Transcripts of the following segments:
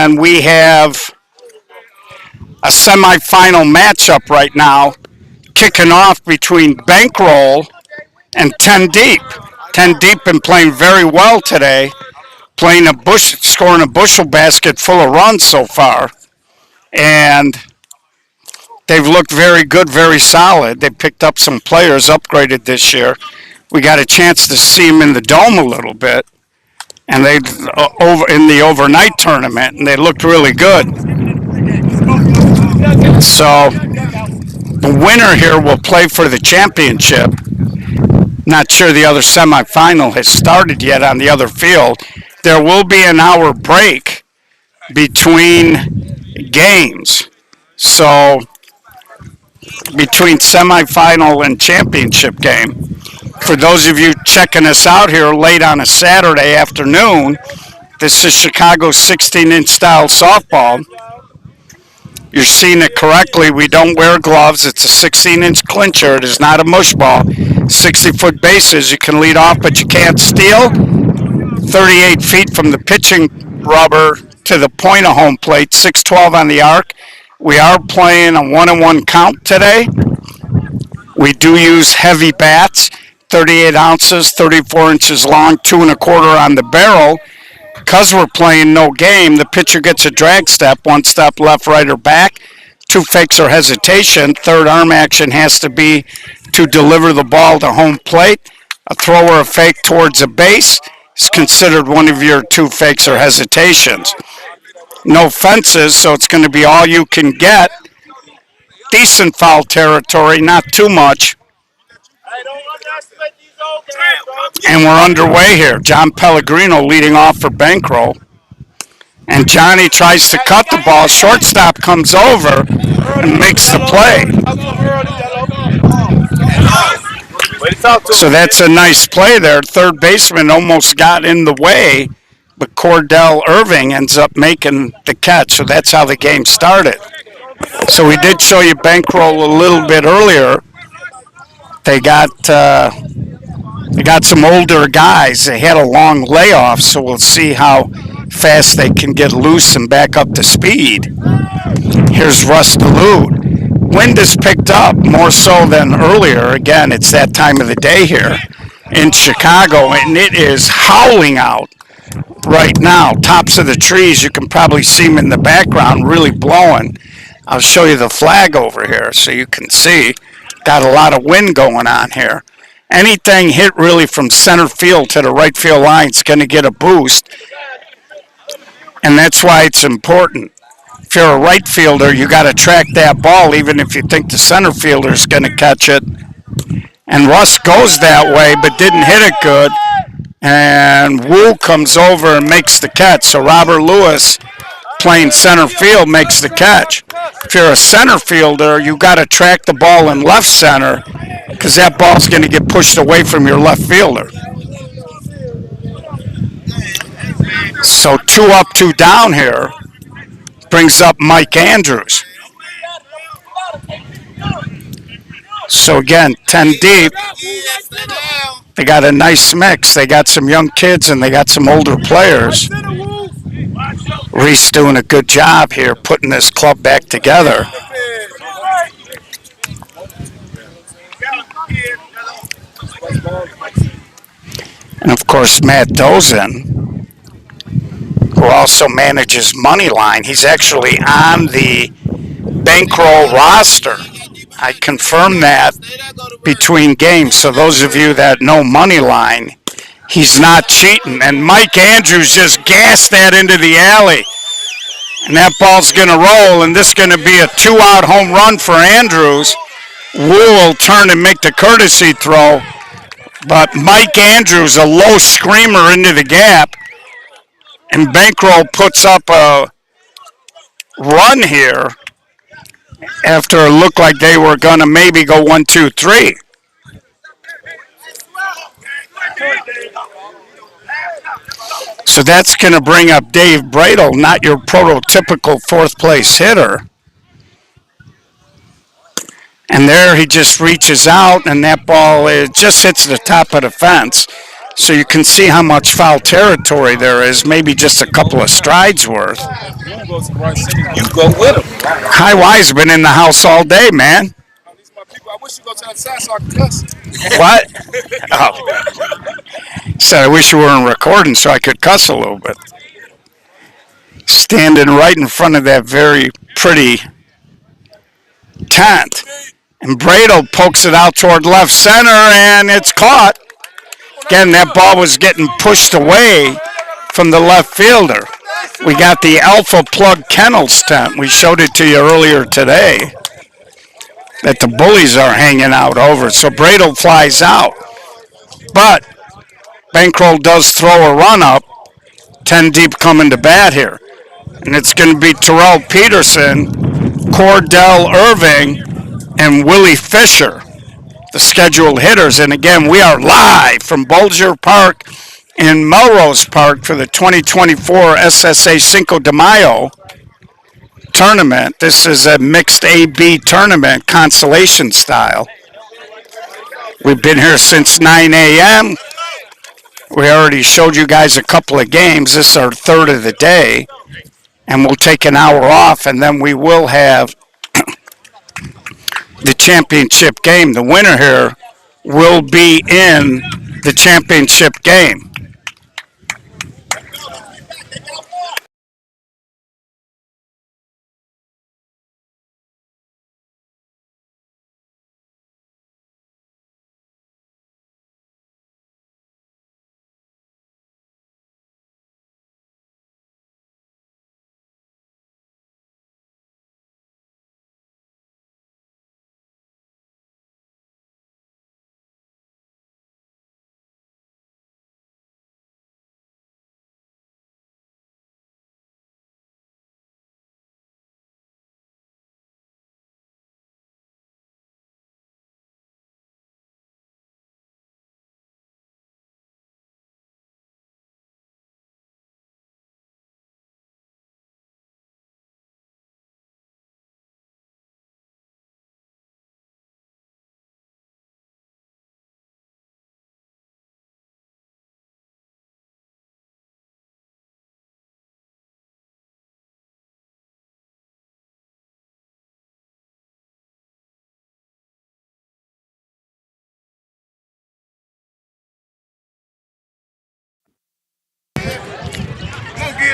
And we have a semifinal matchup right now kicking off between Bankroll and 10 Deep. 10 Deep been playing very well today, scoring a bushel basket full of runs so far. And they've looked very good, very solid. They picked up some players, upgraded this year. We got a chance to see them in the Dome a little bit, and they over in the overnight tournament, and they looked really good. So the winner here will play for the championship. Not sure the other semifinal has started yet on the other field. There will be an hour break between games. So between semifinal and championship game. For those of you checking us out here late on a Saturday afternoon, this is Chicago's 16-inch style softball. You're seeing it correctly. We don't wear gloves. It's a 16-inch clincher. It is not a mush ball. 60-foot bases. You can lead off, but you can't steal. 38 feet from the pitching rubber to the point of home plate. 6-12 on the arc. We are playing a 1-1 count today. We do use heavy bats, 38 ounces, 34 inches long, 2 1/4 on the barrel. Because we're playing no game, the pitcher gets a drag step, 1 step left, right, or back, 2 fakes or hesitation. Third arm action has to be to deliver the ball to home plate. A throw or a fake towards a base is considered one of your 2 fakes or hesitations. No fences, so it's going to be all you can get. Decent foul territory, not too much. And we're underway here. John Pellegrino leading off for Bankroll. And Johnny tries to cut the ball. Shortstop comes over and makes the play. So that's a nice play there. Third baseman almost got in the way, but Cordell Irving ends up making the catch. So that's how the game started. So we did show you Bankroll a little bit earlier. They got some older guys. They had a long layoff, so we'll see how fast they can get loose and back up to speed. Here's Russ DeLude. Wind is picked up more so than earlier. Again, it's that time of the day here in Chicago, and it is howling out right now. Tops of the trees, you can probably see them in the background, really blowing. I'll show you the flag over here so you can see. Got a lot of wind going on here. Anything hit really from center field to the right field line is going to get a boost. And that's why it's important. If you're a right fielder, you got to track that ball even if you think the center fielder is going to catch it. And Russ goes that way but didn't hit it good. And Wu comes over and makes the catch. So Robert Lewis, playing center field, makes the catch. If you're a center fielder, you got to track the ball in left center because that ball's going to get pushed away from your left fielder. So 2 up, 2 down here brings up Mike Andrews. So again, 10 deep. They got a nice mix. They got some young kids and they got some older players. Reese doing a good job here putting this club back together. And of course, Matt Dozen, who also manages Moneyline. He's actually on the Bankroll roster. I confirmed that between games. So those of you that know Moneyline, he's not cheating. And Mike Andrews just gassed that into the alley. And that ball's going to roll, and this is going to be a 2-out home run for Andrews. Wu will turn and make the courtesy throw. But Mike Andrews, a low screamer into the gap. And Bankroll puts up a run here after it looked like they were going to maybe go 1, 2, 3. So that's going to bring up Dave Bradle, not your prototypical fourth place hitter. And there he just reaches out, and that ball, it just hits the top of the fence. So you can see how much foul territory there is, maybe just a couple of strides worth. You go with him. High Y's been in the house all day, man. I wish you go to the side so I can cuss. What? Oh. Said I wish you weren't recording so I could cuss a little bit. Standing right in front of that very pretty tent. And Bradle pokes it out toward left center, and it's caught. Again, that ball was getting pushed away from the left fielder. We got the Alpha Plug Kennels tent. We showed it to you earlier today that the bullies are hanging out over. So Bradle flies out. But Bankroll does throw a run up. 10 deep coming to bat here. And it's going to be Terrell Peterson, Cordell Irving, and Willie Fisher, the scheduled hitters. And again, we are live from Bulger Park in Melrose Park for the 2024 SSA Cinco de Mayo tournament. This is a mixed A-B tournament, consolation style. We've been here since 9 a.m. We already showed you guys a couple of games. This is our third of the day. And we'll take an hour off, and then we will have the championship game. The winner here will be in the championship game.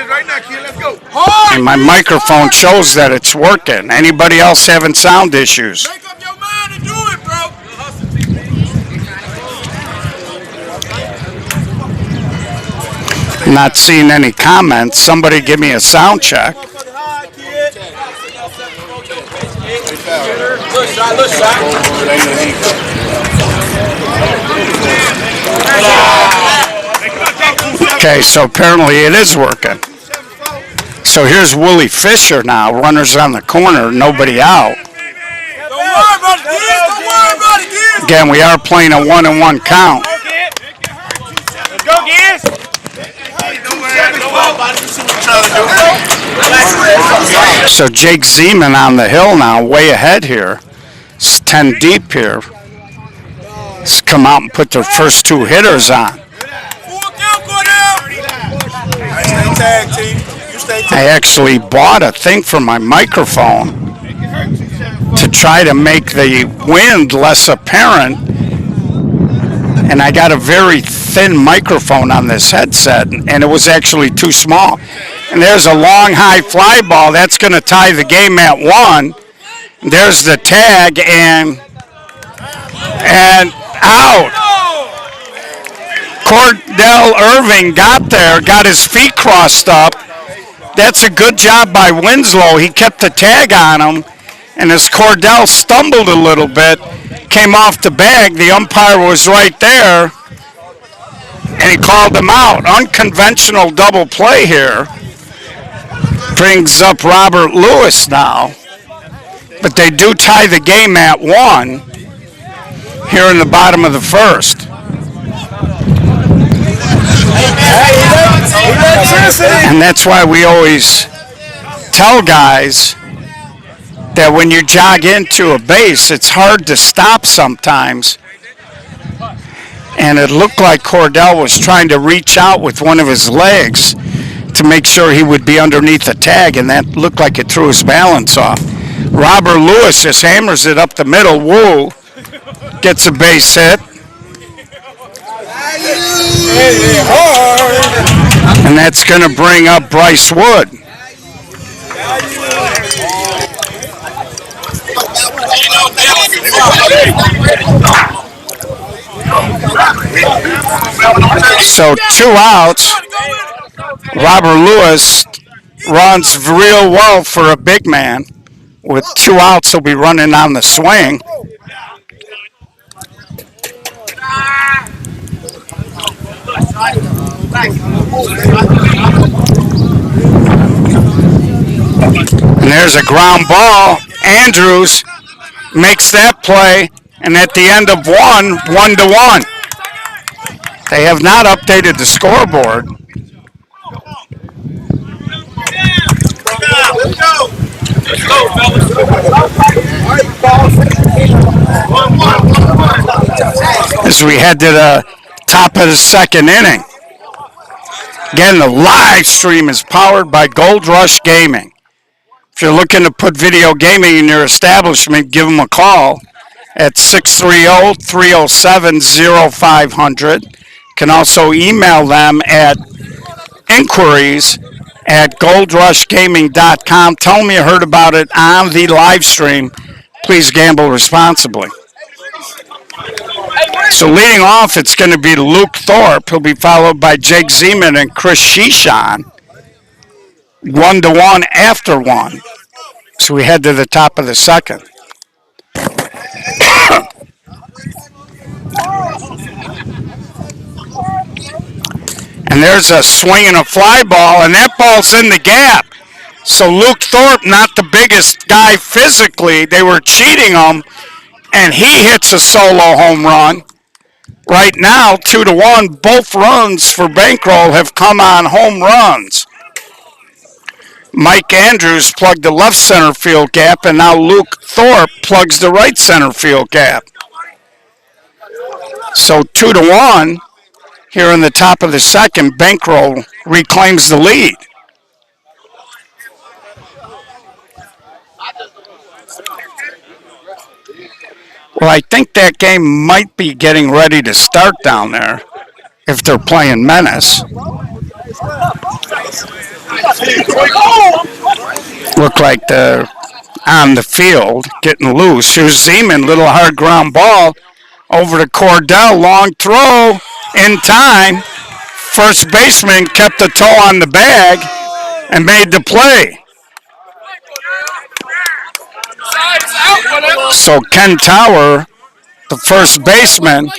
Right now, kid, let's go. And my microphone shows that it's working. Anybody else having sound issues? Make up your mind and do it, bro. Not seeing any comments. Somebody give me a sound check. Look shot, look shot. Okay, so apparently it is working. So here's Willie Fisher now. Runners on the corner, nobody out. Don't worry about it, kids. Don't worry about it, kids. Again, we are playing a 1-1 count. Let's go, kids. So Jake Zeman on the hill now, way ahead here. It's 10 deep here. It's come out and put their first two hitters on. I actually bought a thing for my microphone to try to make the wind less apparent. And I got a very thin microphone on this headset, and it was actually too small. And there's a long, high fly ball. That's going to tie the game at 1. There's the tag, and out. Cordell Irving got there, got his feet crossed up. That's a good job by Winslow. He kept the tag on him, and as Cordell stumbled a little bit, came off the bag, the umpire was right there, and he called him out. Unconventional double play here. Brings up Robert Lewis now. But they do tie the game at 1 here in the bottom of the first. And that's why we always tell guys that when you jog into a base, it's hard to stop sometimes and it looked like Cordell was trying to reach out with one of his legs to make sure he would be underneath the tag, and that looked like it threw his balance off. Robert Lewis just hammers it up the middle. Woo gets a base hit, and that's going to bring up Bryce Wood. So 2 outs. Robert Lewis runs real well for a big man. With 2 outs, he'll be running on the swing. And there's a ground ball. Andrews makes that play, and at the end of 1-1. They have not updated the scoreboard. As we head to the top of the second inning. Again, the live stream is powered by Gold Rush Gaming. If you're looking to put video gaming in your establishment, give them a call at 630-307-0500. You can also email them at inquiries@goldrushgaming.com. Tell them you heard about it on the live stream. Please gamble responsibly. So leading off, it's going to be Luke Thorpe. He'll be followed by Jake Zeman and Chris Shishan. 1-1 after 1. So we head to the top of the second. And there's a swing and a fly ball, and that ball's in the gap. So Luke Thorpe, not the biggest guy physically, they were cheating him, and he hits a solo home run. Right now, 2-1, both runs for Bankroll have come on home runs. Mike Andrews plugged the left center field gap, and now Luke Thorpe plugs the right center field gap. So 2-1 here in the top of the second. Bankroll reclaims the lead. Well, I think that game might be getting ready to start down there if they're playing Menace. Look like they're on the field, getting loose. Here's Zeman, little hard ground ball over to Cordell. Long throw in time. First baseman kept the toe on the bag and made the play. So Ken Tower, the first baseman,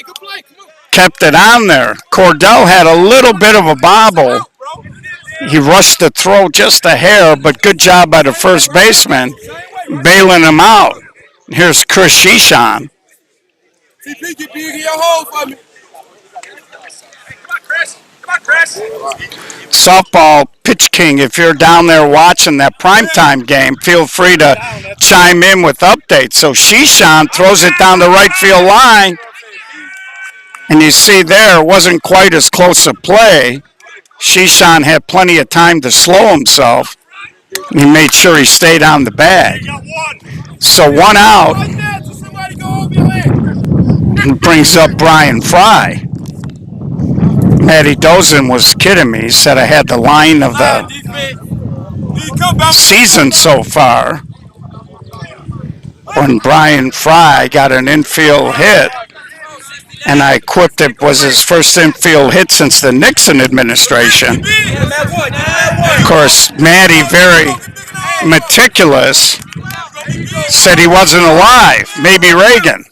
kept it on there. Cordell had a little bit of a bobble. He rushed the throw just a hair, but good job by the first baseman, bailing him out. Here's Chris Shishan. Softball Pitch King, if you're down there watching that primetime game, feel free to chime in with updates. So Shishan throws it down the right field line, and you see there it wasn't quite as close a play. Shishan had plenty of time to slow himself, and he made sure he stayed on the bag. So 1 out, and brings up Brian Fry. Matty Dozen was kidding me. He said I had the line of the season so far when Brian Fry got an infield hit, and I quipped it was his first infield hit since the Nixon administration. Of course, Matty, very meticulous, said he wasn't alive. Maybe Reagan.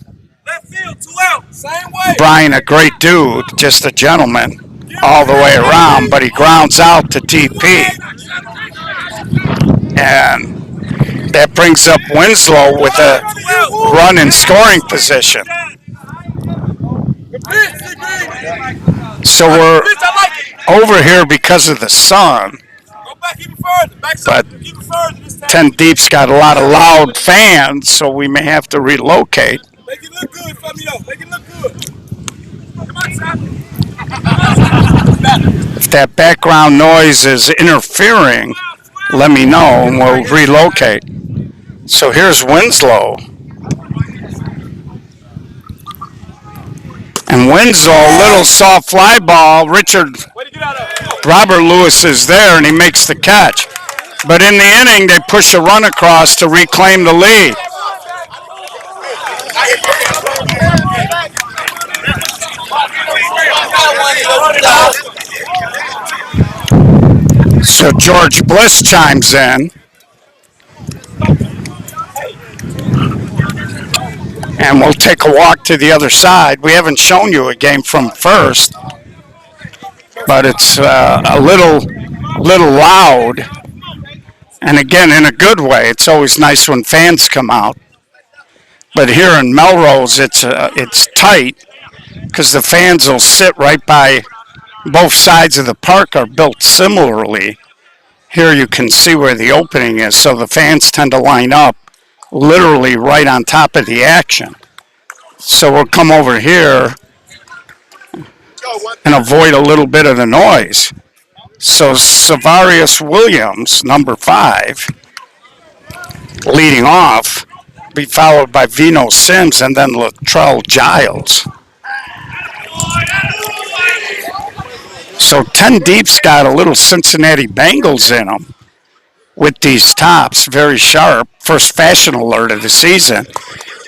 Brian, a great dude, just a gentleman all the way around, but he grounds out to TP. And that brings up Winslow with a run in scoring position. So we're over here because of the sun, but 10 Deep's got a lot of loud fans, so we may have to relocate. Make it look good for me, though. Make it look good. If that background noise is interfering, let me know and we'll relocate. So here's Winslow. And Winslow, little soft fly ball. Robert Lewis is there and he makes the catch. But in the inning, they push a run across to reclaim the lead. So George Bliss chimes in. And we'll take a walk to the other side. We haven't shown you a game from first, but it's a little loud. And again, in a good way. It's always nice when fans come out. But here in Melrose, it's tight because the fans will sit right by. Both sides of the park are built similarly. Here you can see where the opening is, so the fans tend to line up literally right on top of the action. So we'll come over here and avoid a little bit of the noise. So Savarius Williams, number 5, leading off, be followed by Vino Sims and then Latrell Giles. So 10 Deep's got a little Cincinnati Bengals in them with these tops, very sharp. First fashion alert of the season.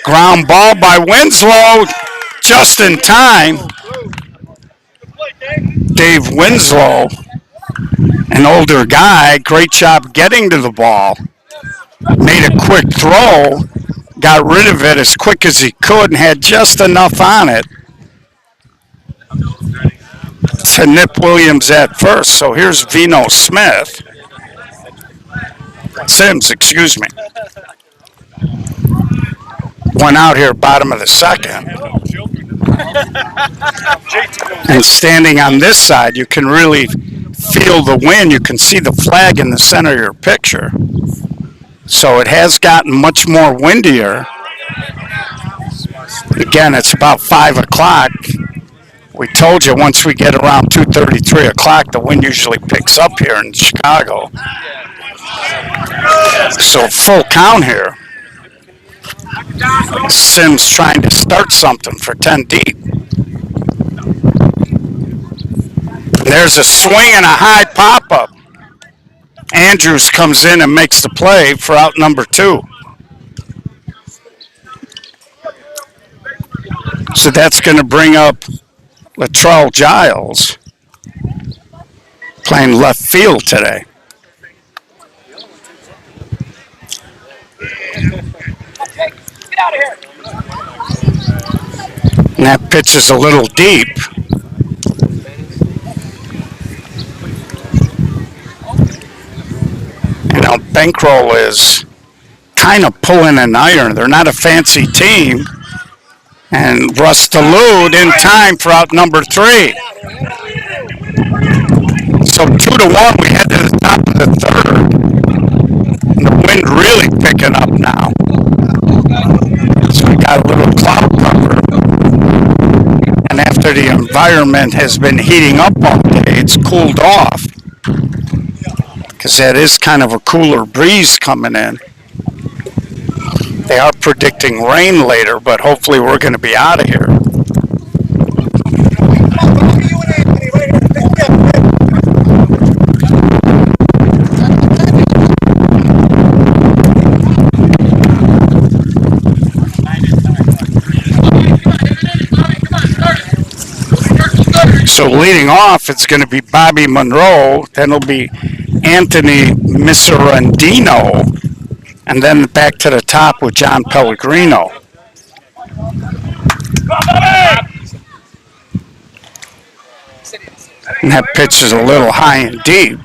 Ground ball by Winslow, just in time. Dave Winslow, an older guy, great job getting to the ball. Made a quick throw, got rid of it as quick as he could and had just enough on it to nip Williams at first. So here's Vino Sims, excuse me. One out here, bottom of the second. And standing on this side, you can really feel the wind. You can see the flag in the center of your picture. So it has gotten much more windier. Again, it's about 5 o'clock. We told you once we get around 2:30, 3 o'clock, the wind usually picks up here in Chicago. So full count here. Sims trying to start something for 10 deep. There's a swing and a high pop-up. Andrews comes in and makes the play for out number 2. So that's going to bring up Latrell Giles playing left field today. Get out of here. And that pitch is a little deep. You know, Bankroll is kind of pulling an iron. They're not a fancy team. And Russ Delude in time for out number 3. So 2-1, we head to the top of the third. And the wind really picking up now. So we got a little cloud cover. And after the environment has been heating up all day, it's cooled off. Because that is kind of a cooler breeze coming in. They are predicting rain later, but hopefully we're going to be out of here. So leading off, it's going to be Bobby Monroe. Then it'll be Anthony Miserandino. And then back to the top with John Pellegrino. And that pitch is a little high and deep.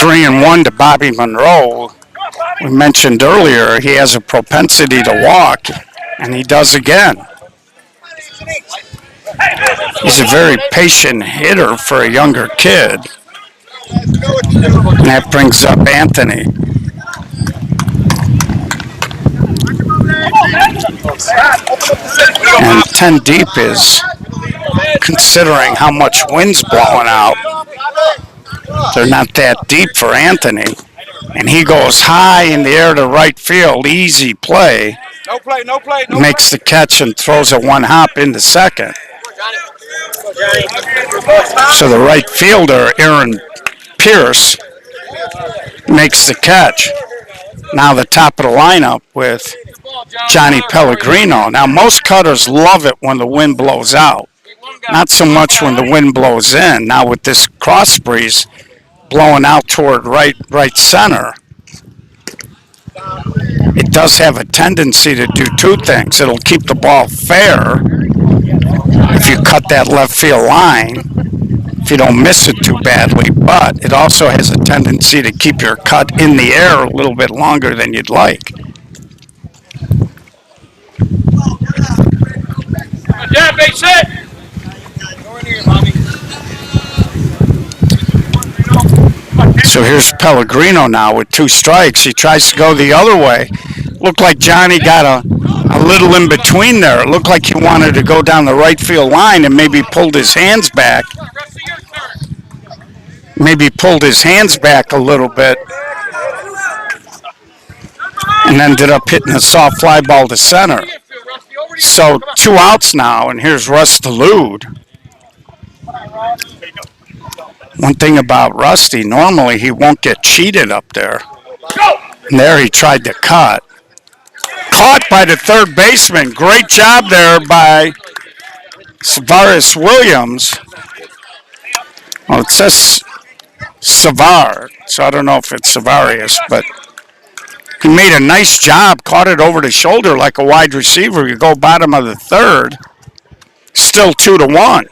Three and one to Bobby Monroe. We mentioned earlier he has a propensity to walk, and he does again. He's a very patient hitter for a younger kid. And that brings up Anthony. And 10 deep is, considering how much wind's blowing out, they're not that deep for Anthony. And he goes high in the air to right field, easy play. No play, no play, no Makes the catch and throws a one hop into second. So the right fielder, Aaron Pierce, makes the catch. Now the top of the lineup with Johnny Pellegrino. Now most cutters love it when the wind blows out. Not so much when the wind blows in. Now with this cross breeze blowing out toward right center, it does have a tendency to do two things. It'll keep the ball fair if you cut that left field line, if you don't miss it too badly, but it also has a tendency to keep your cut in the air a little bit longer than you'd like. Yeah, base hit. So here's Pellegrino now with 2 strikes. He tries to go the other way. Looked like Johnny got a little in between there. It looked like he wanted to go down the right field line and maybe pulled his hands back. Maybe pulled his hands back a little bit and ended up hitting a soft fly ball to center. So 2 outs now, and here's Russ DeLude. One thing about Rusty, normally he won't get cheated up there. And there he tried to cut. Caught by the third baseman. Great job there by Savarius Williams. Well, it says Savar, so I don't know if it's Savarius, but he made a nice job, caught it over the shoulder like a wide receiver. You go bottom of the third, still 2-1.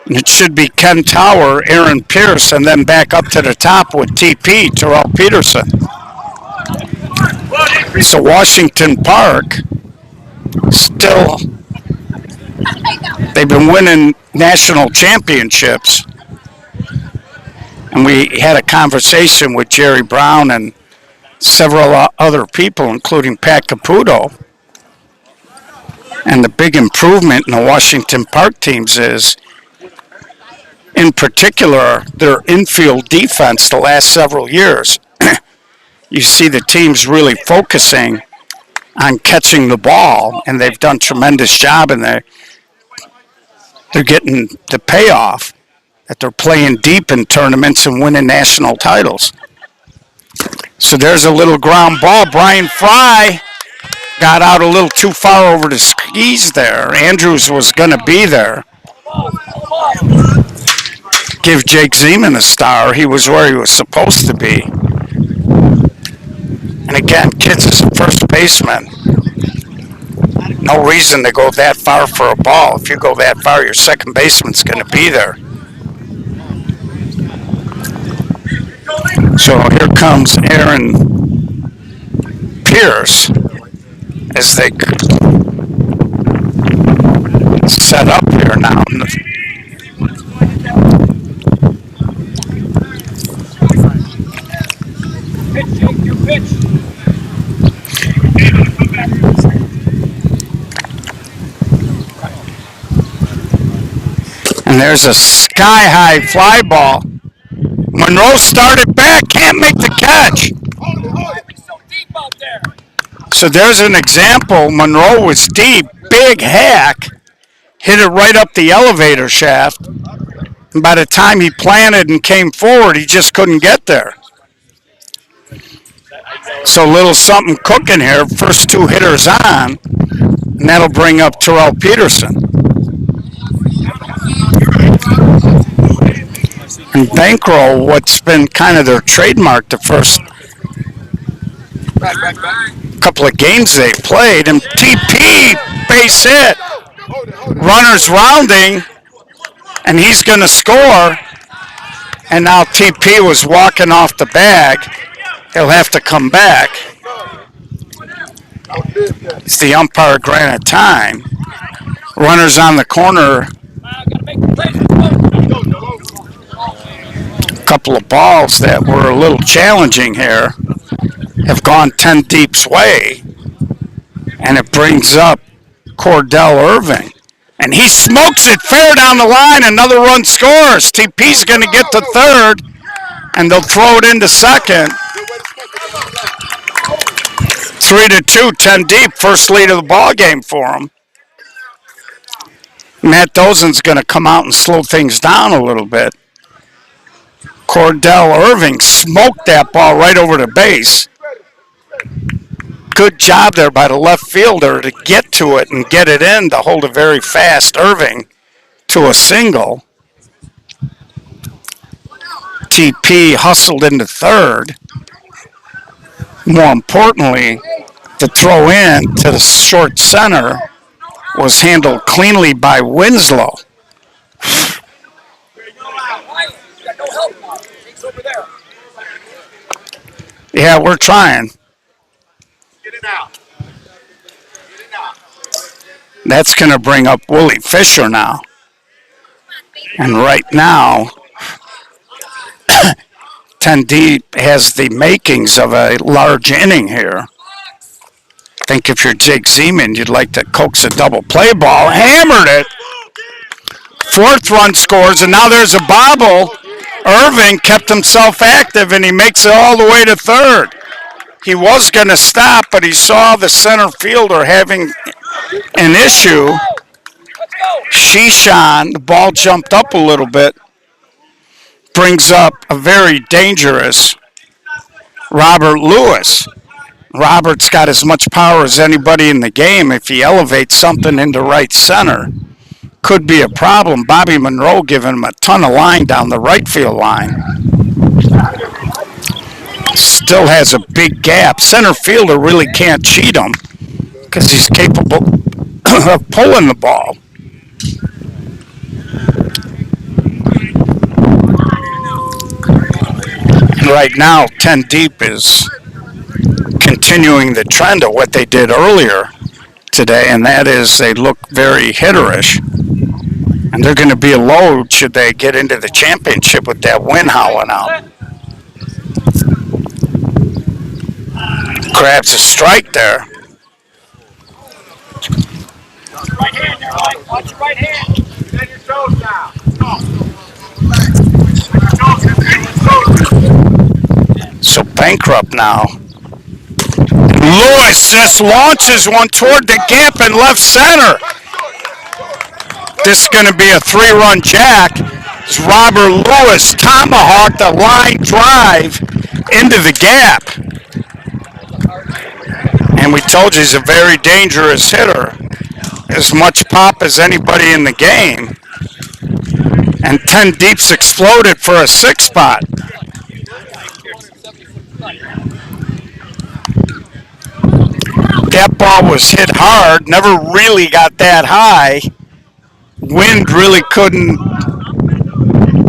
And it should be Ken Tower, Aaron Pierce, and then back up to the top with TP, Terrell Peterson. So Washington Park, still, they've been winning national championships. And we had a conversation with Jerry Brown and several other people, including Pat Caputo. And the big improvement in the Washington Park teams is, in particular, their infield defense the last several years. You see the teams really focusing on catching the ball, and they've done a tremendous job, and they're getting the payoff that they're playing deep in tournaments and winning national titles. So there's a little ground ball. Brian Fry got out a little too far over the skis there. Andrews was going to be there. Give Jake Zeman a star. He was where he was supposed to be. And again, Kitts is a first baseman. No reason to go that far for a ball. If you go that far, your second baseman's going to be there. So here comes Aaron Pierce as they set up here now. And there's a sky-high fly ball. Monroe started back, can't make the catch. So there's an example. Monroe was deep, big hack, hit it right up the elevator shaft. And by the time he planted and came forward, he just couldn't get there. So a little something cooking here. First 2 hitters on, and that'll bring up Terrell Peterson. And Bankroll, what's been kind of their trademark the first couple of games they played, and TP, base hit. Runners rounding, and he's going to score. And now TP was walking off the bag. He'll have to come back. It's the umpire granted time. Runners on the corner. A couple of balls that were a little challenging here have gone 10 deep's way. And it brings up Cordell Irving. And he smokes it fair down the line. Another run scores. TP's going to get to third, and they'll throw it into second. 3-2, 10 deep. First lead of the ball game for them. Matt Dozen's going to come out and slow things down a little bit. Cordell Irving smoked that ball right over the base. Good job there by the left fielder to get to it and get it in to hold a very fast Irving to a single. TP hustled into third. More importantly, the throw in to the short center was handled cleanly by Winslow. Yeah, we're trying. That's going to bring up Willie Fisher now. And right now, 10 deep has the makings of a large inning here. I think if you're Jake Zeman, you'd like to coax a double play ball. Hammered it. Fourth run scores, and now there's a bobble. Irving kept himself active, and he makes it all the way to third. He was going to stop, but he saw the center fielder having an issue. Shishan, the ball jumped up a little bit, brings up a very dangerous Robert Lewis. Robert's got as much power as anybody in the game. If he elevates something into right center, could be a problem. Bobby Monroe giving him a ton of line down the right field line. Still has a big gap. Center fielder really can't cheat him because he's capable of pulling the ball. Right now, 10 deep is continuing the trend of what they did earlier today, and that is they look very hitterish. And they're going to be a load should they get into the championship with that wind howling out. Grabs a strike there. Right hand there, Mike. Watch your right hand. Get your toes down. So Bankrupt now. Lewis just launches one toward the gap in left center. This is going to be a 3-run jack. It's Robert Lewis tomahawked a line drive into the gap. And we told you he's a very dangerous hitter. As much pop as anybody in the game. And 10 deeps exploded for a 6 spot. That ball was hit hard, never really got that high. Wind really couldn't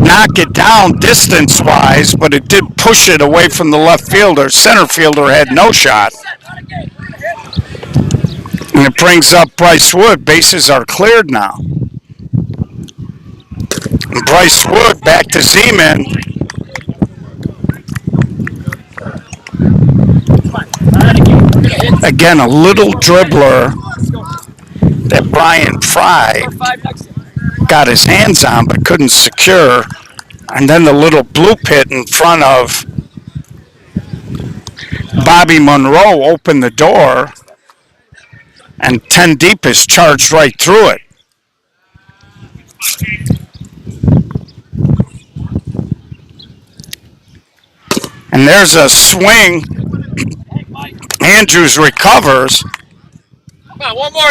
knock it down distance-wise, but it did push it away from the left fielder. Center fielder had no shot. And it brings up Bryce Wood. Bases are cleared now. And Bryce Wood back to Zeman. Again, a little dribbler that Brian Fry got his hands on but couldn't secure. And then the little blue pit in front of Bobby Monroe opened the door, and 10 deep is charged right through it. And there's a swing. Andrews recovers,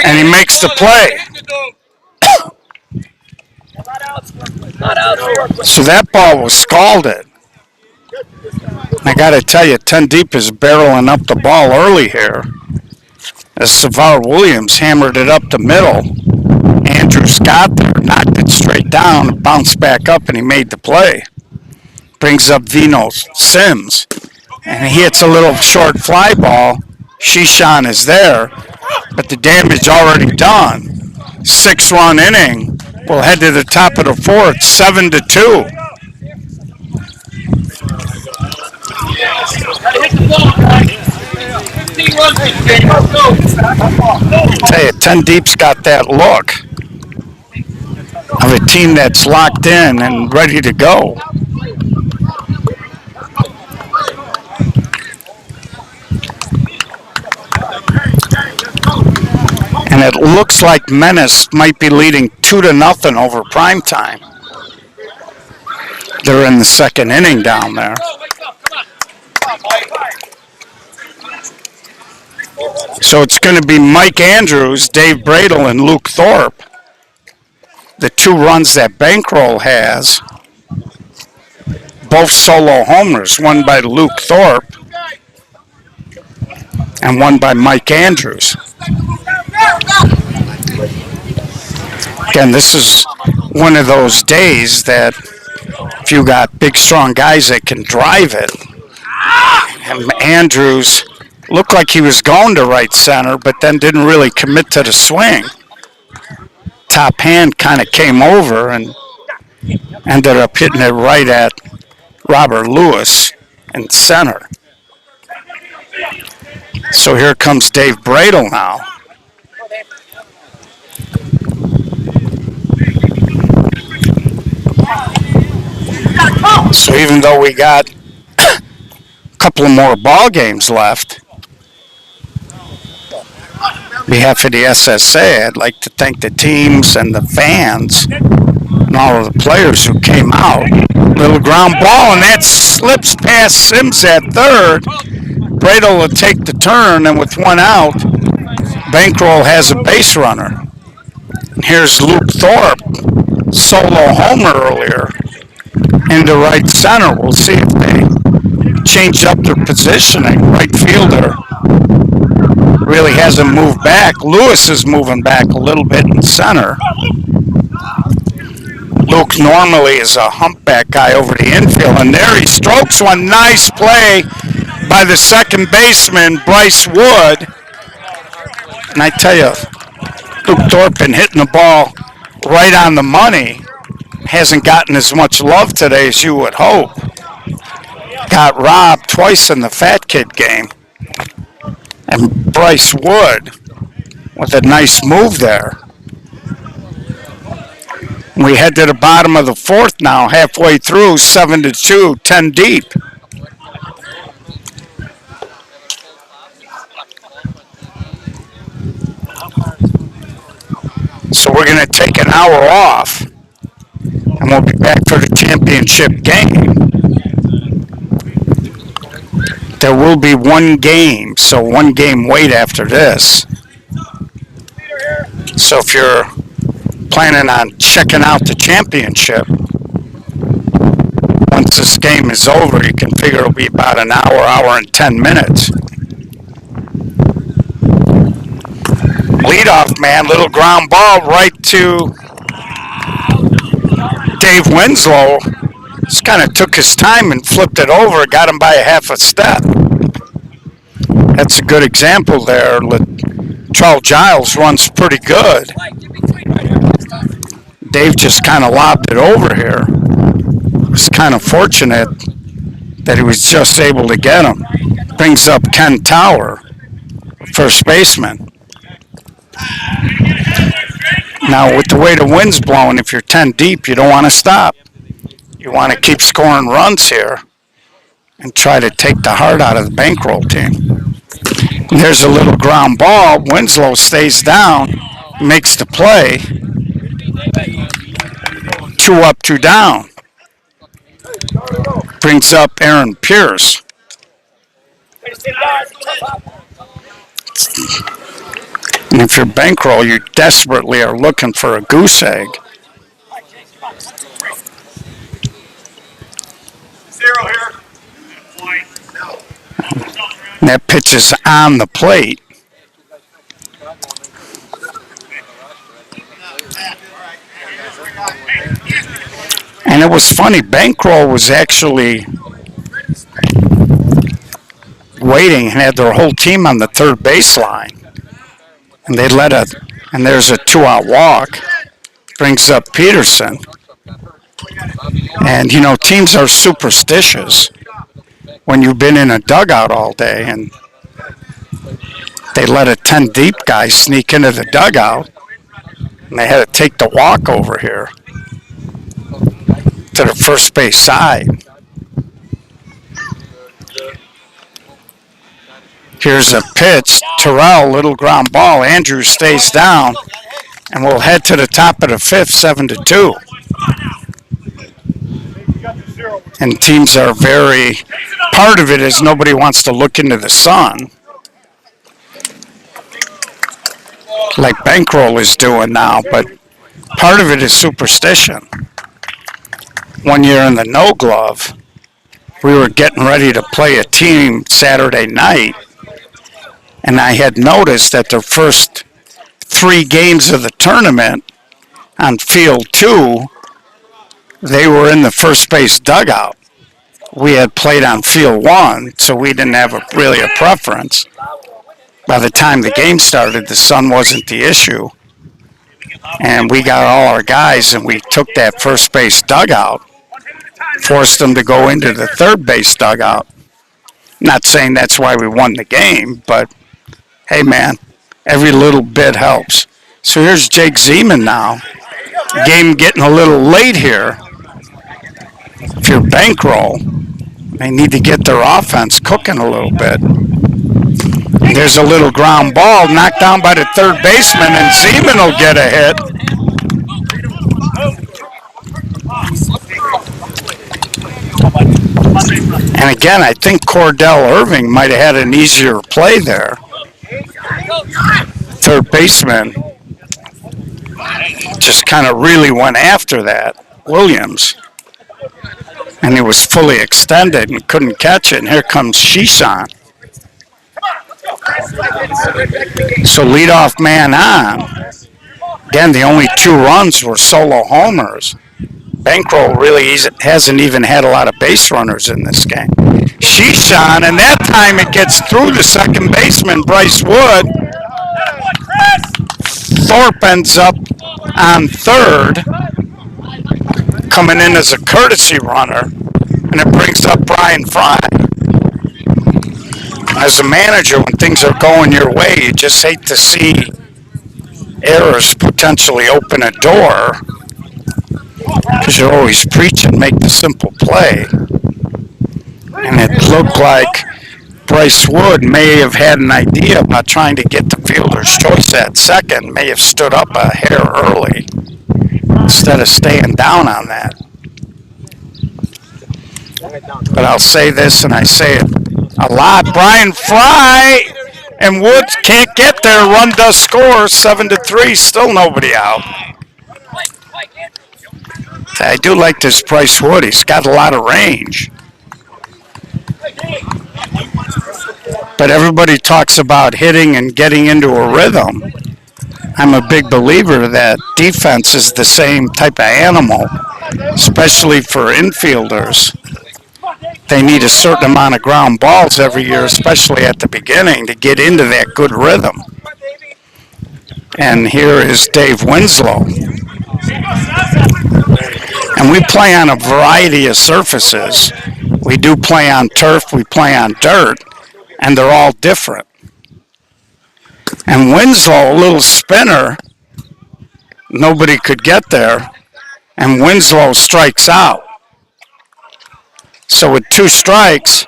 and he makes the play. So that ball was scalded. I got to tell you, 10 deep is barreling up the ball early here. As Savar Williams hammered it up the middle. Andrews got there, knocked it straight down, bounced back up, and he made the play. Brings up Vino Sims. And he hits a little short fly ball. Shishan is there, but the damage already done. 6-run inning. We'll head to the top of the fourth, 7-2. Tell you, 10 deep's got that look of a team that's locked in and ready to go. And it looks like Menace might be leading 2-0 over Primetime. They're in the second inning down there. So it's going to be Mike Andrews, Dave Bradle, and Luke Thorpe. The two runs that Bankroll has, both solo homers, one by Luke Thorpe and one by Mike Andrews. Again, this is one of those days that if you got big, strong guys that can drive it, and Andrews looked like he was going to right center, but then didn't really commit to the swing. Top hand kind of came over and ended up hitting it right at Robert Lewis in center. So here comes Dave Bradle now. So even though we got a couple of more ball games left, on behalf of the SSA, I'd like to thank the teams and the fans and all of the players who came out. Little ground ball, and that slips past Sims at third. Bradle will take the turn, and with one out, Bankroll has a base runner. And here's Luke Thorpe, solo homer earlier, into right center. We'll see if they change up their positioning. Right fielder really hasn't moved back. Lewis is moving back a little bit in center. Luke normally is a humpback guy over the infield, and there he strokes one. Nice play by the second baseman, Bryce Wood. And I tell you, Luke Thorpe been hitting the ball right on the money. Hasn't gotten as much love today as you would hope. Got robbed twice in the Fat Kid game. And Bryce Wood with a nice move there. We head to the bottom of the fourth now, halfway through, 7-2, 10 deep. So we're going to take an hour off, and we'll be back for the championship game. There will be one game, so one game wait after this. So if you're planning on checking out the championship, once this game is over, you can figure it'll be about an hour, hour and 10 minutes. Leadoff man, little ground ball right to Dave Winslow. Just kind of took his time and flipped it over, got him by a half a step. That's a good example there. Charles Giles runs pretty good. Dave just kind of lobbed it over here. It was kind of fortunate that he was just able to get him. Brings up Ken Tower, first baseman. Now, with the way the wind's blowing, if you're 10 deep, you don't want to stop. You want to keep scoring runs here and try to take the heart out of the Bankroll team. And there's a little ground ball. Winslow stays down, makes the play. 2 up, 2 down. Brings up Aaron Pierce. And if you're Bankroll, you desperately are looking for a goose egg. And that pitch is on the plate. And it was funny, Bankroll was actually waiting and had their whole team on the third baseline. And they let it, and there's a 2-out walk. Brings up Peterson. And, you know, teams are superstitious when you've been in a dugout all day. And They let a 10 deep guy sneak into the dugout, and they had to take the walk over here to the first base side. Here's a pitch. Terrell, little ground ball. Andrews stays down, and we'll head to the top of the fifth, 7-2. And teams are very, part of it is nobody wants to look into the sun, like Bankroll is doing now, but part of it is superstition. One year in the no glove, we were getting ready to play a team Saturday night, and I had noticed that the first 3 games of the tournament on field 2, they were in the first base dugout. We had played on field 1, so we didn't have really a preference. By the time the game started, the sun wasn't the issue. And we got all our guys, and we took that first base dugout, forced them to go into the third base dugout. Not saying that's why we won the game, but hey, man, every little bit helps. So here's Jake Zeman now. Game getting a little late here. If you're Bankroll, they need to get their offense cooking a little bit. There's a little ground ball knocked down by the third baseman, and Zeman will get a hit. And again, I think Cordell Irving might have had an easier play there. Third baseman just kind of really went after that, Williams. And he was fully extended and couldn't catch it. And here comes Shishan. So leadoff man on. Again, the only 2 runs were solo homers. Bankroll really hasn't even had a lot of base runners in this game. Shishan, and that time it gets through the second baseman, Bryce Wood. Thorpe ends up on third, coming in as a courtesy runner, and it brings up Brian Fry. As a manager, when things are going your way, you just hate to see errors potentially open a door, because you're always preaching, make the simple play. And it looked like Bryce Wood may have had an idea about trying to get the fielder's choice at second, may have stood up a hair early instead of staying down on that. But I'll say this, and I say it a lot. Brian Fry and Woods can't get there. Run does score, 7-3, still nobody out. I do like this Bryce Wood. He's got a lot of range. But everybody talks about hitting and getting into a rhythm. I'm a big believer that defense is the same type of animal, especially for infielders. They need a certain amount of ground balls every year, especially at the beginning, to get into that good rhythm. And here is Dave Winslow. And we play on a variety of surfaces. We do play on turf, we play on dirt, and they're all different. And Winslow, a little spinner, nobody could get there, and Winslow strikes out. So with 2 strikes,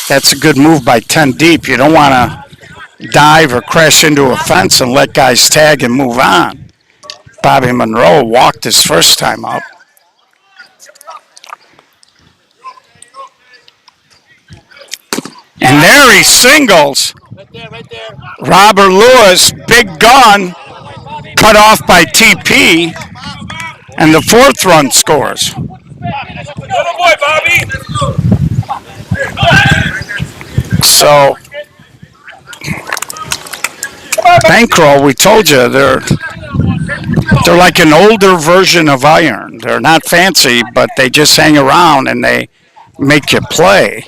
that's a good move by 10 deep. You don't want to dive or crash into a fence and let guys tag and move on. Bobby Monroe walked his first time up. And there he singles. Robert Lewis, big gun, cut off by TP, and the 4th run scores. So, Bankroll, we told you, they're like an older version of iron. They're not fancy, but they just hang around and they make you play.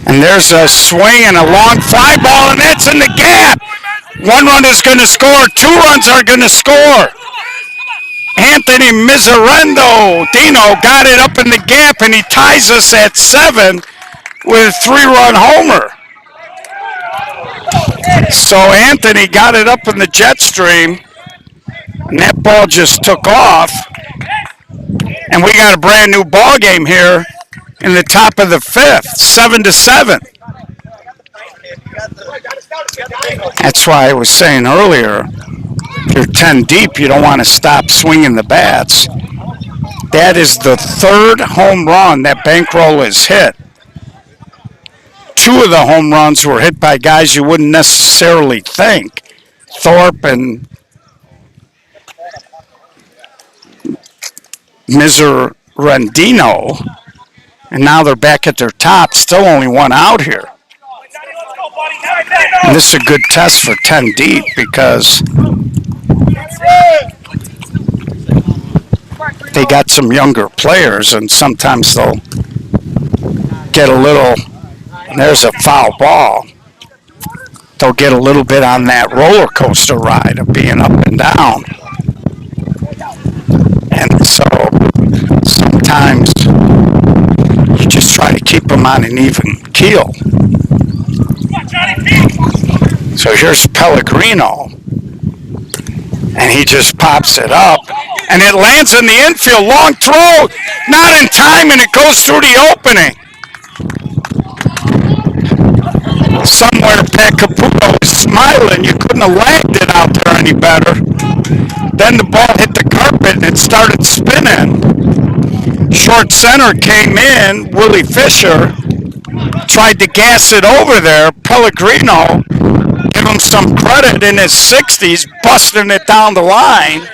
And there's a swing and a long fly ball, and that's in the gap. 1 run is going to score. 2 runs are going to score. Anthony Miserendo. Dino got it up in the gap, and he ties us at 7 with a 3-run homer. So Anthony got it up in the jet stream, and that ball just took off. And we got a brand new ball game here in the top of the 5th, 7-7. That's why I was saying earlier, if you're 10 deep, you don't want to stop swinging the bats. That is the 3rd home run that Bankroll has hit. 2 of the home runs were hit by guys you wouldn't necessarily think. Thorpe and Miserendino. And now they're back at their top. Still only 1 out here. And this is a good test for 10 deep because they got some younger players, and sometimes they'll get a little, there's a foul ball, they'll get a little bit on that roller coaster ride of being up and down. And so sometimes you just try to keep them on an even keel. So here's Pellegrino, and he just pops it up, and it lands in the infield. Long throw, not in time, and it goes through the opening. Somewhere Pat Caputo is smiling. You couldn't have lagged it out there any better. Then the ball hit the carpet, and it started spinning. Short center came in. Willie Fisher tried to gas it over there. Pellegrino, give him some credit, in his 60s, busting it down the line.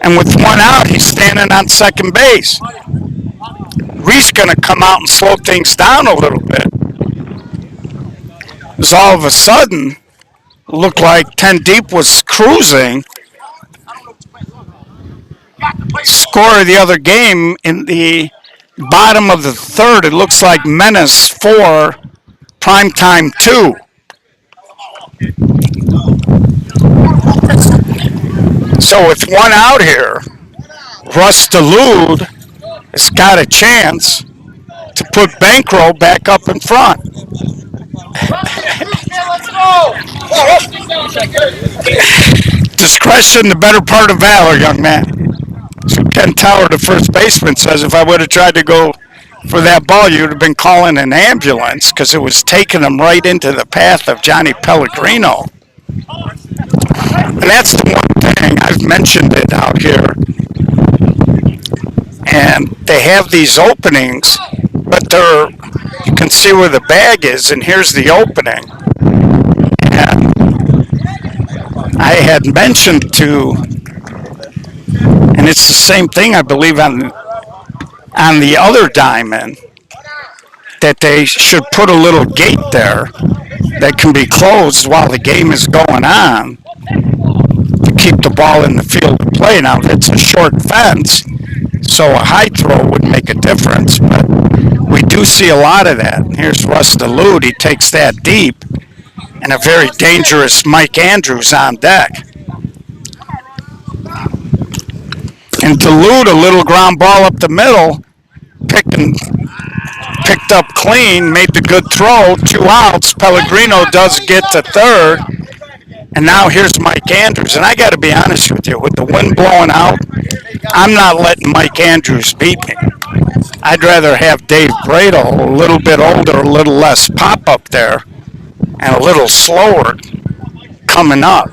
And with 1 out, he's standing on second base. Reese going to come out and slow things down a little bit. Because all of a sudden, it looked like 10 deep was cruising. Score of the other game in the bottom of the 3rd, it looks like Menace 4, Primetime 2. So with 1 out here, Russ DeLude has got a chance to put Bankroll back up in front. Discretion, the better part of valor, young man. So Ken Tower, the first baseman, says if I would have tried to go for that ball, you would have been calling an ambulance because it was taking him right into the path of Johnny Pellegrino. And that's the one thing, I've mentioned it out here. And they have these openings, but you can see where the bag is, and here's the opening. And I had mentioned to, and it's the same thing, I believe, on the other diamond, that they should put a little gate there that can be closed while the game is going on to keep the ball in the field of play. Now, it's a short fence, so a high throw would make a difference, but we do see a lot of that. Here's Russ DeLude. He takes that deep, and a very dangerous Mike Andrews on deck. And DeLude, a little ground ball up the middle, picked up clean, made the good throw, 2 outs. Pellegrino does get to 3rd. And now here's Mike Andrews. And I got to be honest with you, with the wind blowing out, I'm not letting Mike Andrews beat me. I'd rather have Dave Bradle, a little bit older, a little less pop up there, and a little slower coming up.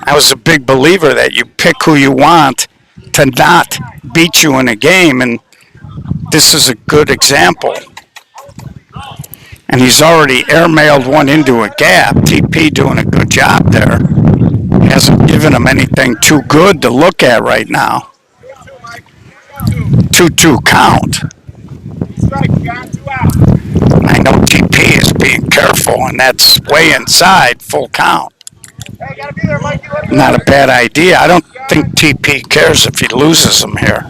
I was a big believer that you pick who you want to not beat you in a game, and this is a good example. And he's already airmailed one into a gap. TP doing a good job there. He hasn't given him anything too good to look at right now. 2-2 count. I know TP is being careful, and that's way inside, full count. Not a bad idea. I don't think TP cares if he loses him here.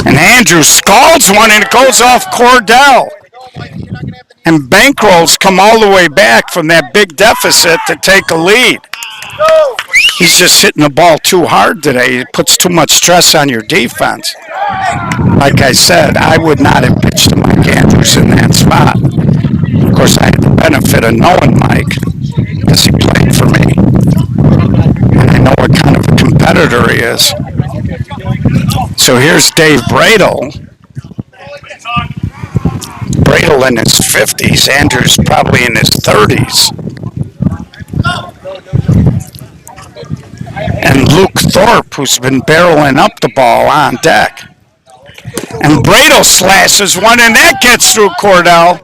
And Andrew scalds one, and it goes off Cordell. And Bankrolls come all the way back from that big deficit to take a lead. He's just hitting the ball too hard today. It puts too much stress on your defense. Like I said, I would not have pitched to Mike Andrews in that spot. Of course, I had the benefit of knowing Mike because he played for me. And I know what kind of a competitor he is. So here's Dave Bradle. Bradle in his 50s, Andrews probably in his 30s. And Luke Thorpe, who's been barreling up the ball on deck. And Bradle slashes one, and that gets through Cordell.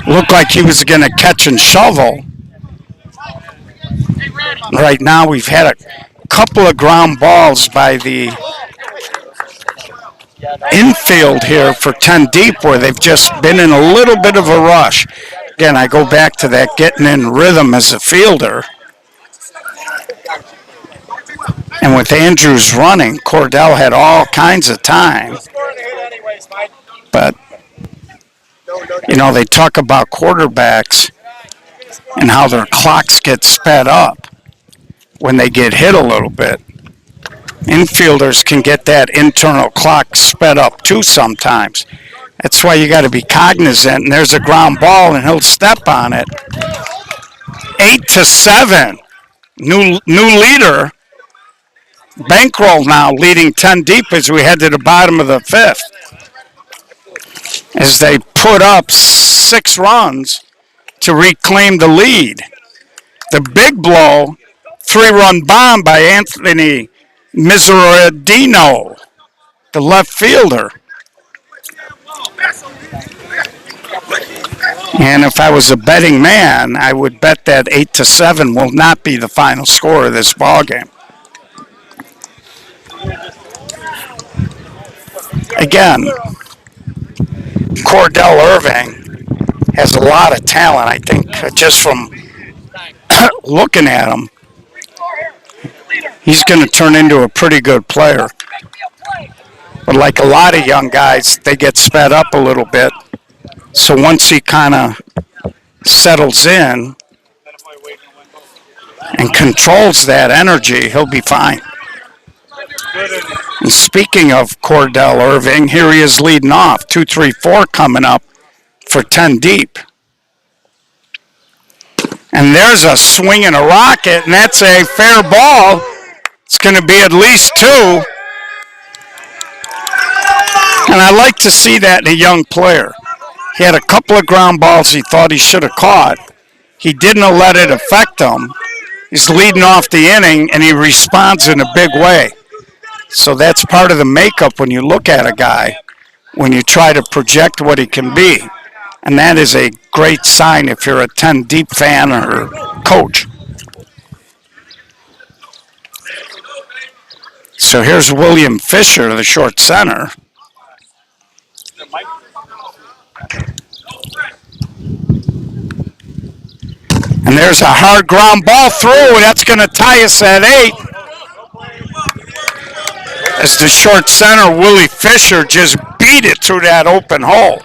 Looked like he was going to catch and shovel. Right now, we've had a couple of ground balls by the infield here for 10 deep where they've just been in a little bit of a rush. Again, I go back to that getting in rhythm as a fielder. And with Andrews running, Cordell had all kinds of time. But, you know, they talk about quarterbacks and how their clocks get sped up when they get hit a little bit. Infielders can get that internal clock sped up too sometimes. That's why you got to be cognizant. And there's a ground ball, and he'll step on it. 8-7. New leader. Bankroll now leading 10 deep as we head to the bottom of the fifth. As they put up 6 runs to reclaim the lead. The big blow, 3-run bomb by Anthony Miseradino, the left fielder. And if I was a betting man, I would bet that 8-7 will not be the final score of this ball game. Again, Cordell Irving has a lot of talent, I think, just from looking at him. He's going to turn into a pretty good player. But like a lot of young guys, they get sped up a little bit. So once he kind of settles in and controls that energy, he'll be fine. And speaking of Cordell Irving, here he is leading off. 2-3-4 coming up for 10 deep. And there's a swing and a rocket, and that's a fair ball. It's going to be at least 2. And I like to see that in a young player. He had a couple of ground balls he thought he should have caught. He didn't let it affect him. He's leading off the inning, and he responds in a big way. So that's part of the makeup when you look at a guy, when you try to project what he can be. And that is a great sign if you're a 10 deep fan or coach. So here's William Fisher, the short center. And there's a hard ground ball through. That's going to tie us at 8. As the short center, Willie Fisher, just beat it through that open hole.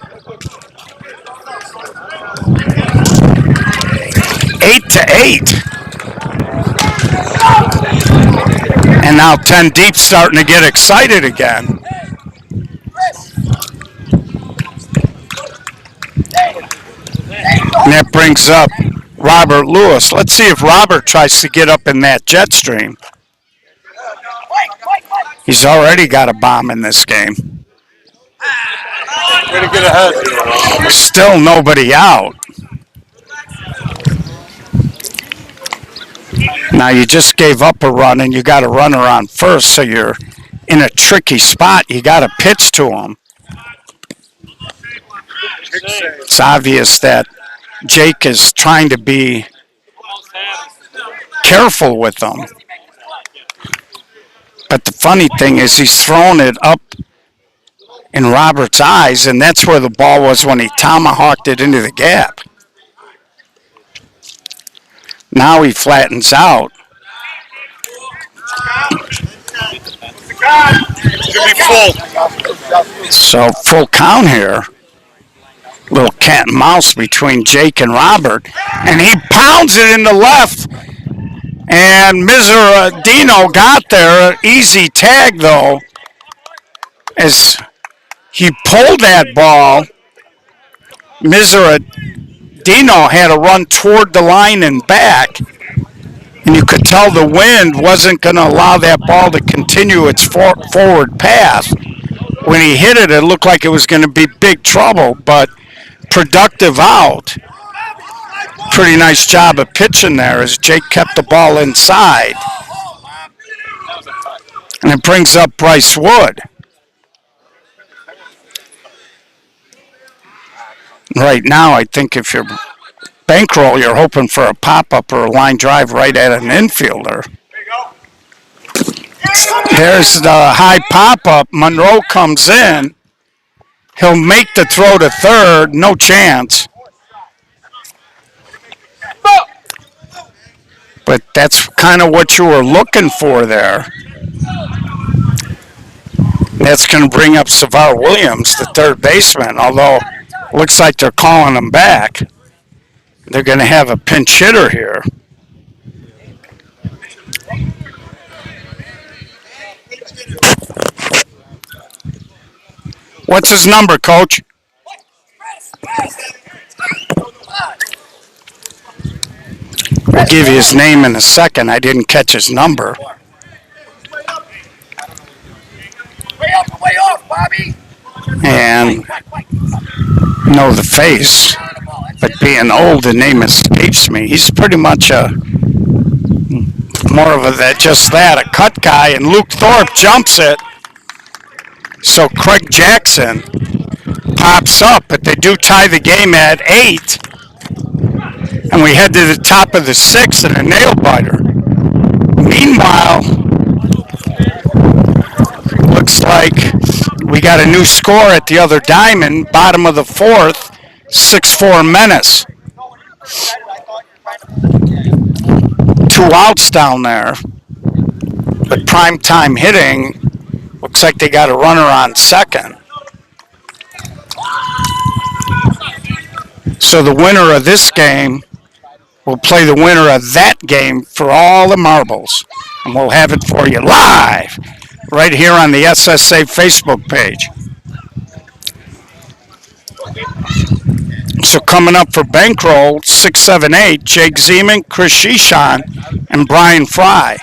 8-8. And now 10 deep starting to get excited again. And that brings up Robert Lewis. Let's see if Robert tries to get up in that jet stream. He's already got a bomb in this game. Way to get ahead. Still nobody out. Now you just gave up a run and you got a runner on first, so you're in a tricky spot. You got to pitch to him. It's obvious that Jake is trying to be careful with them. But the funny thing is he's thrown it up in Robert's eyes, and that's where the ball was when he tomahawked it into the gap. Now he flattens out. It's going to be full. So full count here. Little cat and mouse between Jake and Robert. And he pounds it in the left. And Dino got there. Easy tag, though, as he pulled that ball. Dino had to run toward the line and back. And you could tell the wind wasn't going to allow that ball to continue its forward path. When he hit it, it looked like it was going to be big trouble, but productive out. Pretty nice job of pitching there as Jake kept the ball inside. And it brings up Bryce Wood. Right now, I think if you're bankroll, you're hoping for a pop-up or a line drive right at an infielder. Here's the high pop-up. Monroe comes in. He'll make the throw to third. No chance. But that's kind of what you were looking for there. That's going to bring up Savar Williams, the third baseman, although it looks like they're calling him back. They're going to have a pinch hitter here. What's his number, Coach? I'll give you his name in a second. I didn't catch his number. Way off, Bobby. And know the face, but being old, the name escapes me. He's pretty much more of a cut guy, and Luke Thorpe jumps it. So Craig Jackson pops up, but they do tie the game at 8. And we head to the top of the 6th in a nail biter. Meanwhile, looks like we got a new score at the other diamond, bottom of the 4th, 6-4 Menace. 2 outs down there, but prime time hitting. Looks like they got a runner on second. So the winner of this game will play the winner of that game for all the marbles. And we'll have it for you live right here on the SSA Facebook page. So coming up for bankroll, 678, Jake Zeman, Chris Shishan, and Brian Fry.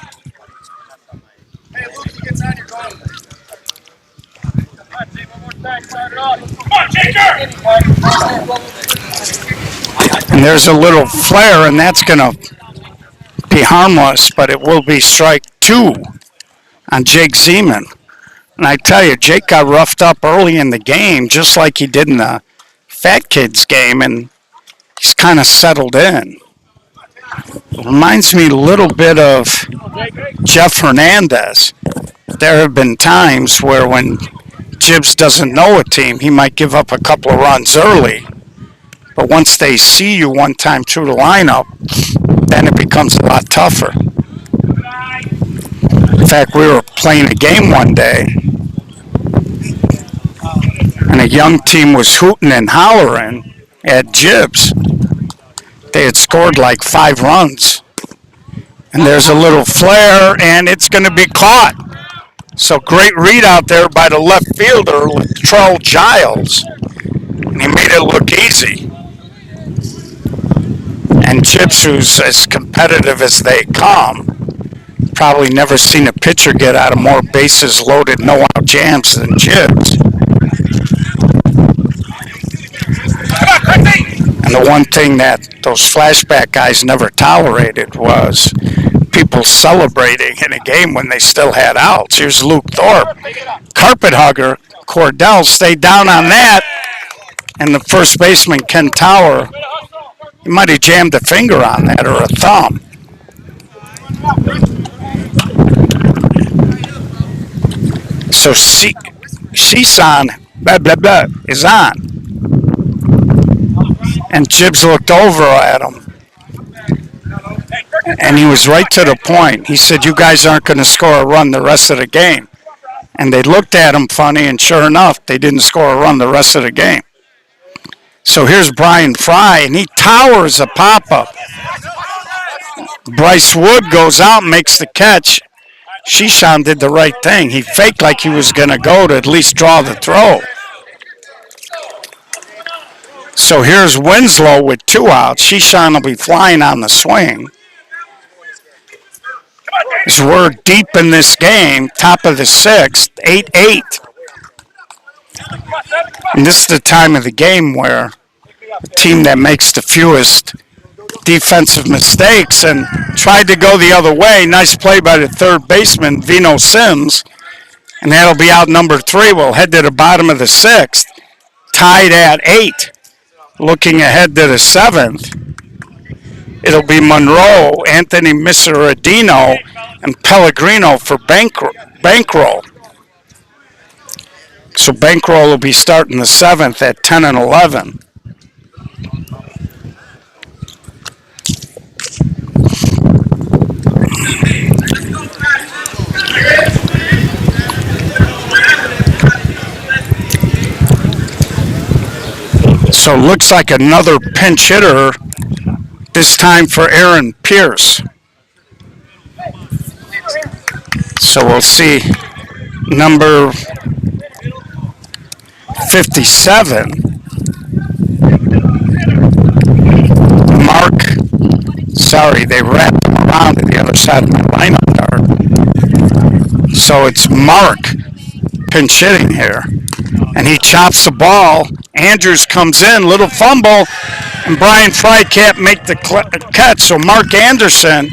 Hey, Luke, who gets on your goal? Come on, Jaker! And there's a little flare, and that's going to be harmless, but it will be strike 2 on Jake Zeman. And I tell you, Jake got roughed up early in the game, just like he did in the Fat Kids game, and he's kind of settled in. It reminds me a little bit of Jeff Hernandez. There have been times where when Gibbs doesn't know a team, he might give up a couple of runs early. But once they see you one time through the lineup, then it becomes a lot tougher. In fact, we were playing a game one day, and a young team was hooting and hollering at Gibbs. They had scored like 5 runs. And there's a little flare, and it's going to be caught. So great read out there by the left fielder, Latrell Giles. And he made it look easy. And Gibbs, who's as competitive as they come, probably never seen a pitcher get out of more bases loaded, no-out jams than Gibbs. And the one thing that those flashback guys never tolerated was people celebrating in a game when they still had outs. Here's Luke Thorpe. Carpet hugger. Cordell stayed down on that. And the first baseman, Ken Tower, he might have jammed a finger on that or a thumb. So Shisan, blah, blah, blah, is on. And Gibbs looked over at him. And he was right to the point. He said, you guys aren't going to score a run the rest of the game. And they looked at him funny, and sure enough, they didn't score a run the rest of the game. So here's Brian Fry, and he towers a pop-up. Bryce Wood goes out and makes the catch. Shishan did the right thing. He faked like he was going to go to at least draw the throw. So here's Winslow with 2 outs. Shishan will be flying on the swing. As we're deep in this game, top of the 6th, 8-8. And this is the time of the game where the team that makes the fewest defensive mistakes and tried to go the other way. Nice play by the third baseman, Vino Sims. And that'll be out number 3. We'll head to the bottom of the 6th, tied at 8. Looking ahead to the 7th, it'll be Monroe, Anthony Miseradino, and Pellegrino for Bankroll. So Bankroll will be starting the 7th at 10 and 11. So it looks like another pinch hitter, this time for Aaron Pierce. So we'll see number 57, Mark. Sorry, they wrapped him around to the other side of my lineup card. So it's Mark pinch hitting here. And he chops the ball. Andrews comes in, little fumble, and Brian Fry can't make the catch. So Mark Anderson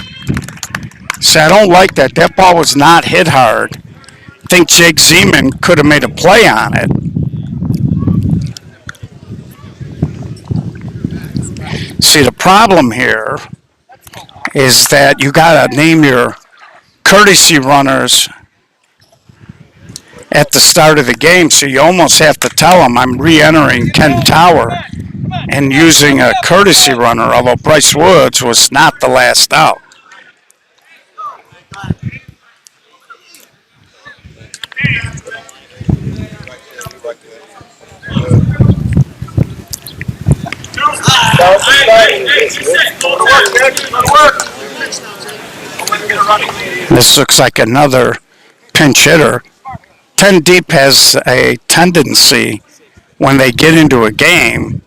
said, I don't like that. That ball was not hit hard. I think Jake Zeman could have made a play on it. See, the problem here is that you got to name your courtesy runners at the start of the game, so you almost have to tell them I'm re-entering Ken Tower and using a courtesy runner, although Bryce Woods was not the last out. This looks like another pinch hitter. 10 Deep has a tendency, when they get into a game,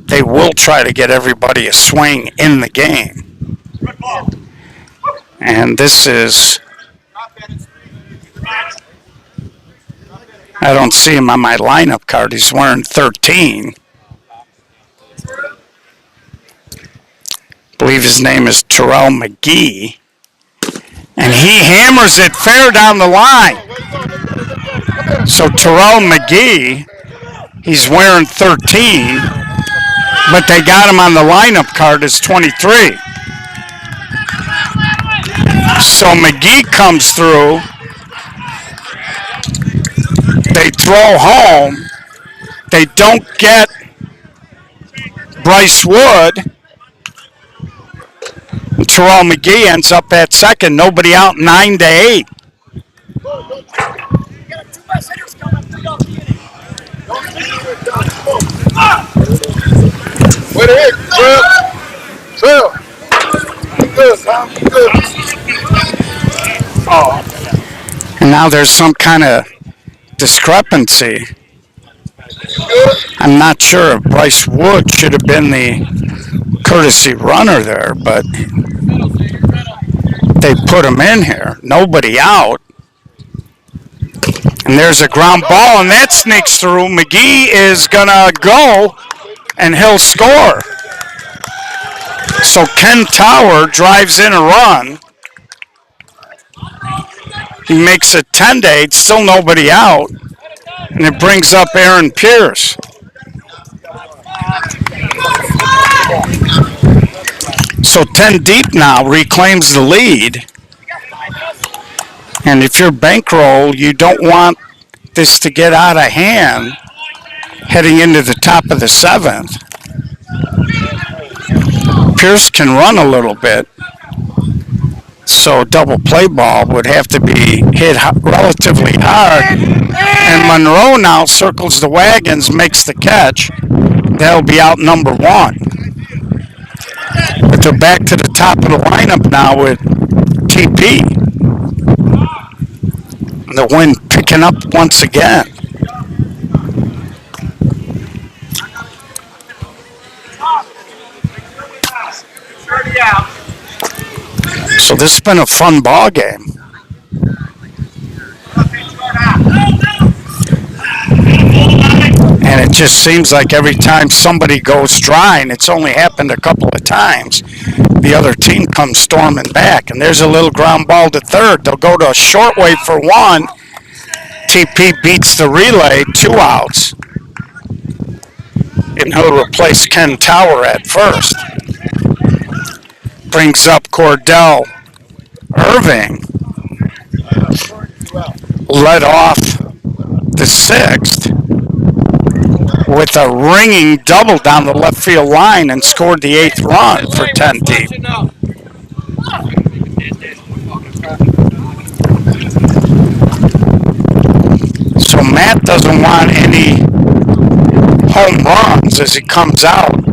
they will try to get everybody a swing in the game. And this is, I don't see him on my lineup card. He's wearing 13. I believe his name is Terrell McGee. And he hammers it fair down the line. So Terrell McGee, he's wearing 13, but they got him on the lineup card as 23. So McGee comes through. They throw home. They don't get Bryce Wood. And Terrell McGee ends up at second. Nobody out, 9-8. Wait a minute, Phil. Good, Tom. Good. Oh. And now there's some kind of discrepancy. I'm not sure if Bryce Wood should have been the courtesy runner there, but they put him in here. Nobody out. And there's a ground ball, and that sneaks through. McGee is going to go, and he'll score. So Ken Tower drives in a run. He makes it 10-8, still nobody out. And it brings up Aaron Pierce. So 10 Deep now reclaims the lead. And if you're Bankroll, you don't want this to get out of hand heading into the top of the 7th. Pierce can run a little bit. So double play ball would have to be hit relatively hard. And Monroe now circles the wagons, makes the catch. That'll be out number one. But they're back to the top of the lineup now with TP. The wind picking up once again. So this has been a fun ball game. And it just seems like every time somebody goes dry, and it's only happened a couple of times, the other team comes storming back. And there's a little ground ball to third. They'll go to a short wave for one. TP beats the relay, 2 outs. And he'll replace Ken Tower at first. Brings up Cordell Irving. Led off the 6th with a ringing double down the left field line and scored the 8th run for 10 deep. So Matt doesn't want any home runs as he comes out,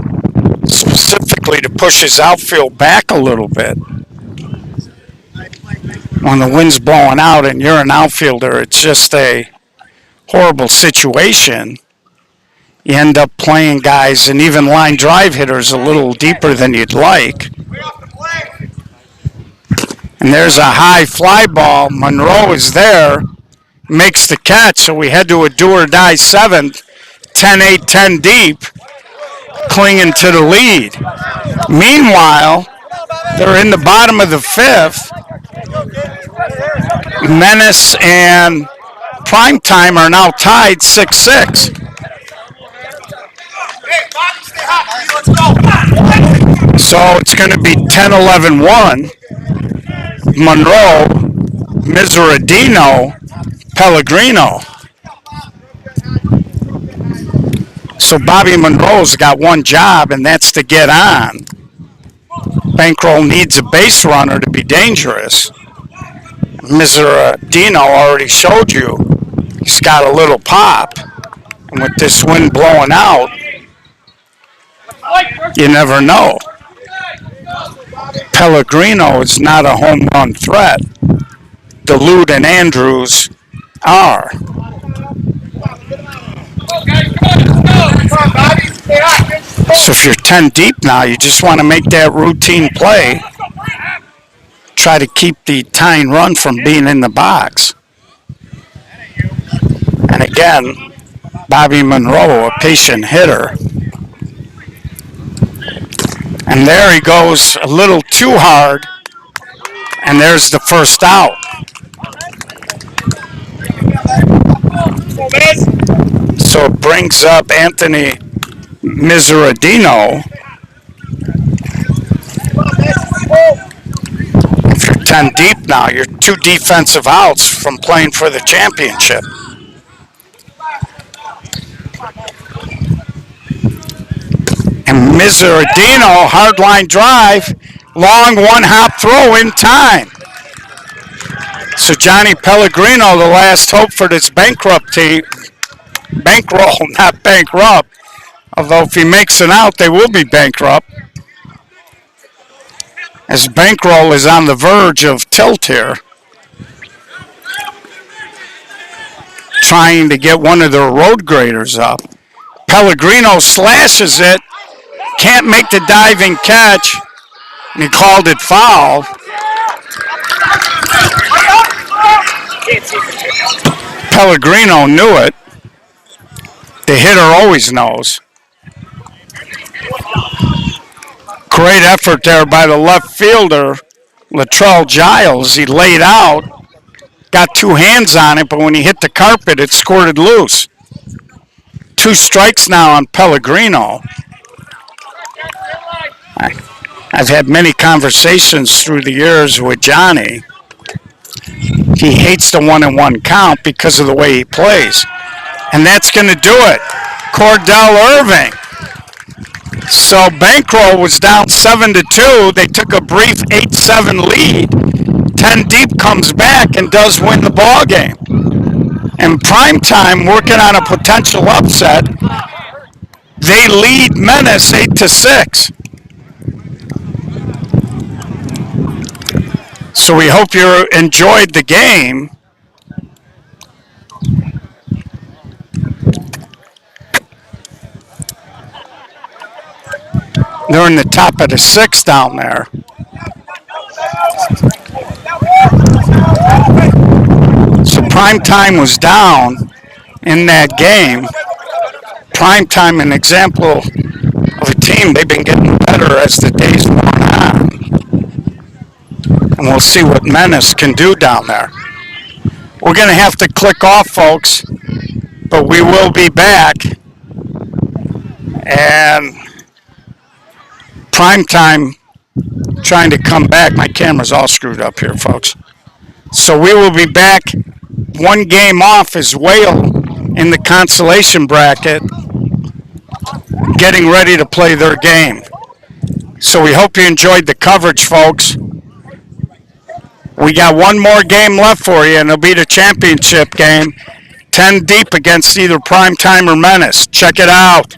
specifically to push his outfield back a little bit. When the wind's blowing out and you're an outfielder, it's just a horrible situation. You end up playing guys and even line drive hitters a little deeper than you'd like. And there's a high fly ball. Monroe is there, makes the catch, so we head to a do or die 7th, 10-8, 10 deep, clinging to the lead. Meanwhile, they're in the bottom of the 5th. Menace and Primetime are now tied 6-6. So it's going to be 10-11-1. Monroe, Miseradino, Pellegrino. So Bobby Monroe's got one job, and that's to get on. Bankroll needs a base runner to be dangerous. Miseradino already showed you he's got a little pop. And with this wind blowing out, you never know. Pellegrino is not a home run threat. Duluth and Andrews are. So if you're 10 deep now, you just want to make that routine play. Try to keep the tying run from being in the box. And again, Bobby Monroe, a patient hitter. And there he goes a little too hard. And there's the first out. So it brings up Anthony Miseradino. If you're 10 deep now, you're 2 defensive outs from playing for the championship. And Miseradino, hard line drive, long one-hop throw in time. So Johnny Pellegrino, the last hope for this bankrupt team. Bankroll, not bankrupt. Although if he makes it out, they will be bankrupt. As Bankroll is on the verge of tilt here. Trying to get one of their road graders up. Pellegrino slashes it. Can't make the diving catch. And he called it foul. Pellegrino knew it. The hitter always knows. Great effort there by the left fielder, Latrell Giles. He laid out, got 2 hands on it, but when he hit the carpet, it squirted loose. 2 strikes now on Pellegrino. I've had many conversations through the years with Johnny. He hates the 1-1 count because of the way he plays. And that's going to do it. Cordell Irving So Bankroll was down 7-2. They took a brief 8-7 lead. 10 deep comes back and does win the ball game. And Primetime working on a potential upset. They lead Menace 8-6. So we hope you enjoyed the game. They're in the top of the sixth down there. So Primetime was down in that game. Primetime, an example of a team, they've been getting better as the days wore on. And we'll see what Menace can do down there. We're going to have to click off, folks, but we will be back. And Primetime trying to come back. My camera's all screwed up here, folks. So we will be back. One game off is Whale in the consolation bracket, getting ready to play their game. So we hope you enjoyed the coverage, folks. We got one more game left for you, and it'll be the championship game. 10 deep against either Primetime or Menace. Check it out.